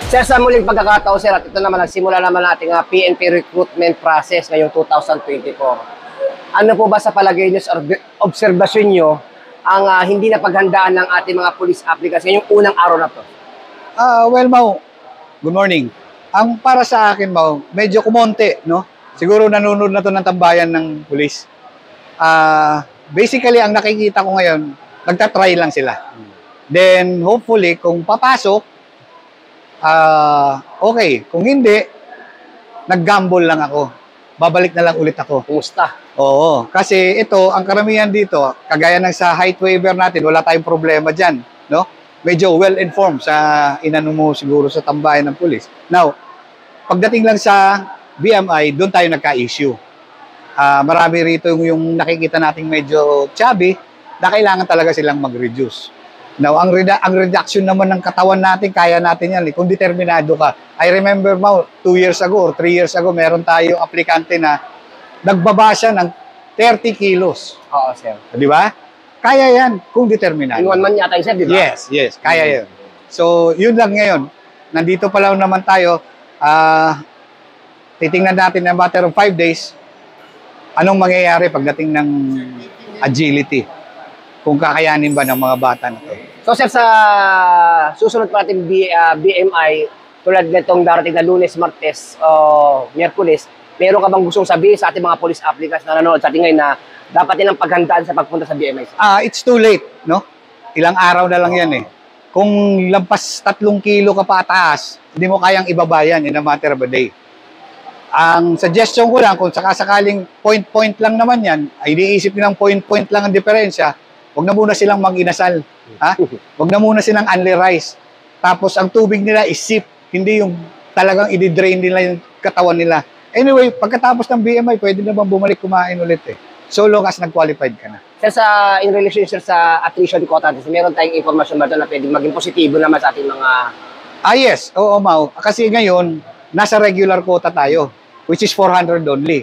Sir, sa muling pagkakataon, sir, at ito naman, nagsimula naman natin ang PNP recruitment process ngayong 2024. Ano po ba sa palagay niyo, obserbasyon niyo, ang hindi na paghandaan ng ating mga police applicants ngayong unang araw na to? Well, Mau, good morning. Ang para sa akin, Mau, medyo kumonte, no? Siguro nanonood na to ng tambayan ng pulis. Basically, ang nakikita ko ngayon, nagtatry lang sila. Then, hopefully, kung papasok, okay. Kung hindi, nag-gamble lang ako. Babalik na lang ulit ako. Kumusta? Oo. Kasi ito, ang karamihan dito, kagaya ng sa height waiver natin, wala tayong problema dyan, no? Medyo well-informed sa inano mo siguro sa tambayan ng pulis. Now, pagdating lang sa BMI, doon tayo nagka-issue. Marami rito yung nakikita nating medyo chubby na kailangan talaga silang mag-reduce. Now, ang reduction naman ng katawan natin, kaya natin yan. Kung determinado ka. I remember, Mau, 2 years ago or 3 years ago, meron tayo aplikante na nagbaba siya ng 30 kilos. Oo, sir. Di ba? Kaya yan kung determinado. In 1 month yata yun, sir, di ba? Yes. Kaya yan. So, yun lang ngayon. Nandito pa lang naman tayo. Titingnan natin na matter of 5 days, anong mangyayari pagdating ng agility. Kung kakayanin ba ng mga bata na to. So, sir, sa susunod pa natin BMI, tulad nitong darating na Lunes, Martes, o Miyerkules, meron ka bang gustong sabihin sa ating mga police applicants na nanonood sa ating ngayon na dapat nilang paghandaan sa pagpunta sa BMI? It's too late, no? Ilang araw na lang yan eh. Kung lampas 3 kilo ka pataas, hindi mo kayang ibabayan in a matter of a day. Ang suggestion ko lang, kung sakasakaling point-point lang naman yan, ay iniisip nilang point-point lang ang diferensya, huwag na muna silang mag-inasal. Huwag na muna silang only rice. Tapos ang tubig nila is sip, hindi yung talagang i-drain nila yung katawan nila. Anyway, pagkatapos ng BMI, pwede naman bumalik kumain ulit eh. So long as nag-qualified ka na. Sir, in relation sir, sa attrition quota, meron tayong informasyon ba doon na pwedeng maging positibo naman sa ating mga... Yes. Oo, Mau. Kasi ngayon, nasa regular quota tayo, which is 400 only.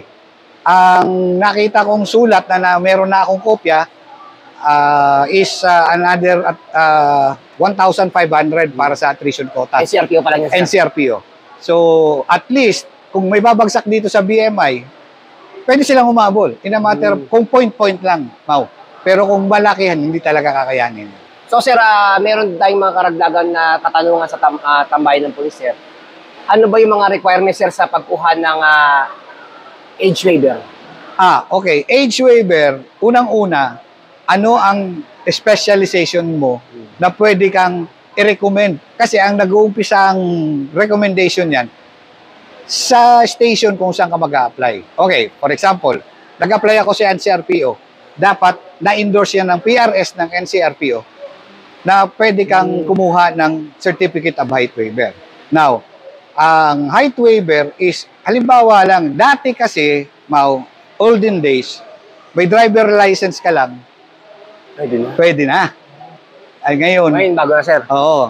Ang nakita kong sulat na meron na akong kopya is another 1,500 para sa attrition quota. NCRPO pala niya, sir. NCRPO. So, at least, kung may babagsak dito sa BMI, pwede silang humabol. In a matter, kung point-point lang, Mau. Pero kung malakihan, hindi talaga kakayanin. So, sir, meron tayong mga karagdagan na katanungan sa tambayan ng pulis, sir. Ano ba yung mga requirements, sir, sa pagkuha ng age waiver? Okay. Age waiver, unang-una, ano ang specialization mo na pwede kang i-recommend? Kasi ang nag-uumpisa ang recommendation yan sa station kung saan ka mag-a-apply. Okay, for example, nag-apply ako sa NCRPO. Dapat na-endorse yan ng PRS ng NCRPO na pwede kang kumuha ng Certificate of Height Waiver. Now, ang height waiver is, halimbawa lang, dati kasi, Mau, olden days, may driver license ka lang, pwede na. Ay, ngayon, bago na, sir. Oo.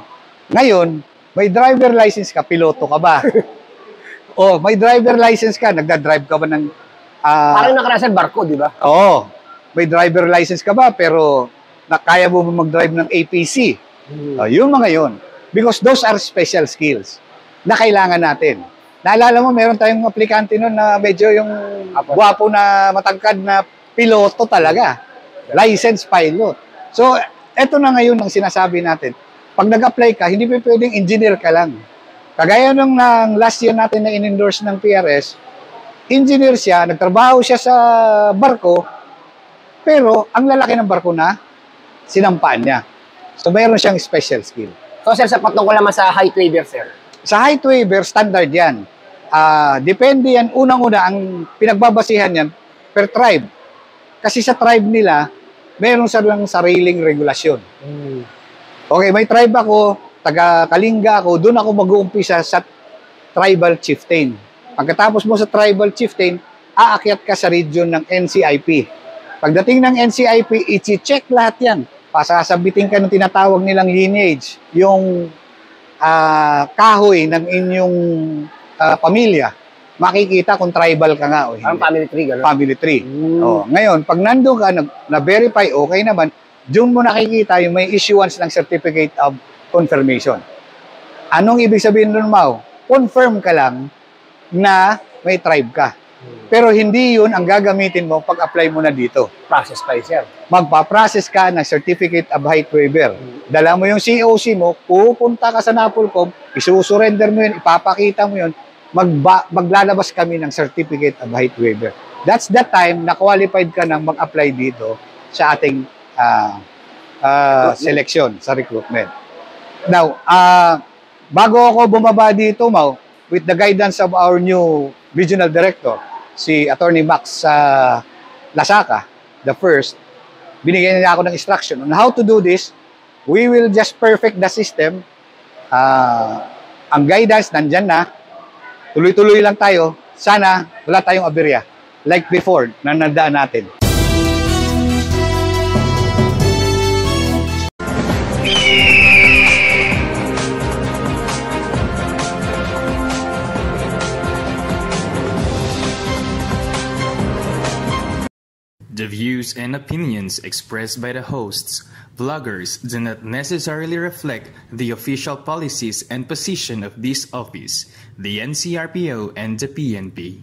Ngayon, may driver license ka, piloto ka ba? May driver license ka, nagda-drive ka ba ng... Parang nakarasal barko, di ba? Oo. May driver license ka ba, pero kaya mo mag-drive ng APC? Yung mga yun. Because those are special skills na kailangan natin. Naalala mo, meron tayong aplikante nun na medyo yung gwapo na matangkad na piloto talaga. Licensed pilot. So, eto na ngayon ang sinasabi natin. Pag nag-apply ka, hindi pa pwedeng engineer ka lang. Kagaya nung last year natin na in-endorse ng PRS, engineer siya, nagtrabaho siya sa barko, pero ang lalaki ng barko na, sinampaan niya. So, mayroon siyang special skill. So, sir, sa patungkol naman sa height waiver, sir? Sa height waiver, standard yan. Depende yan, unang-una, ang pinagbabasihan yan per tribe. Kasi sa tribe nila, meron silang sariling regulasyon. Okay, may tribe ako, taga-Kalinga ako, doon ako mag-uumpisa sa tribal chieftain. Pagkatapos mo sa tribal chieftain, aakyat ka sa region ng NCIP. Pagdating ng NCIP, i-check lahat yan. Pasasabitin ka ng tinatawag nilang lineage, yung kahoy ng inyong pamilya. Makikita kung tribal ka nga o hindi. Parang family tree, gano'n? Family tree. Ngayon, pag nandun ka, na-verify, okay naman, doon mo nakikita yung may issuance ng certificate of confirmation. Anong ibig sabihin nun, Mau? Confirm ka lang na may tribe ka. Pero hindi yun ang gagamitin mo pag-apply mo na dito. Process pa yun, sir. Magpa-process ka ng Certificate of Height Waiver. Dala mo yung COC mo, pupunta ka sa NAPOLCOM, isusurrender mo yun, ipapakita mo yun, maglalabas kami ng Certificate of Height Waiver. That's the time na qualified ka nang mag-apply dito sa ating selection, sa recruitment. Now, bago ako bumaba dito, Mau, with the guidance of our new Regional Director, si Attorney Max Lasaka, the first, binigyan niya ako ng instruction on how to do this. We will just perfect the system. Ang guidance nandyan na. Tuloy-tuloy lang tayo. Sana wala tayong aberya. Like before, na nandaan natin. The views and opinions expressed by the hosts, vloggers, do not necessarily reflect the official policies and position of this office, the NCRPO, and the PNP.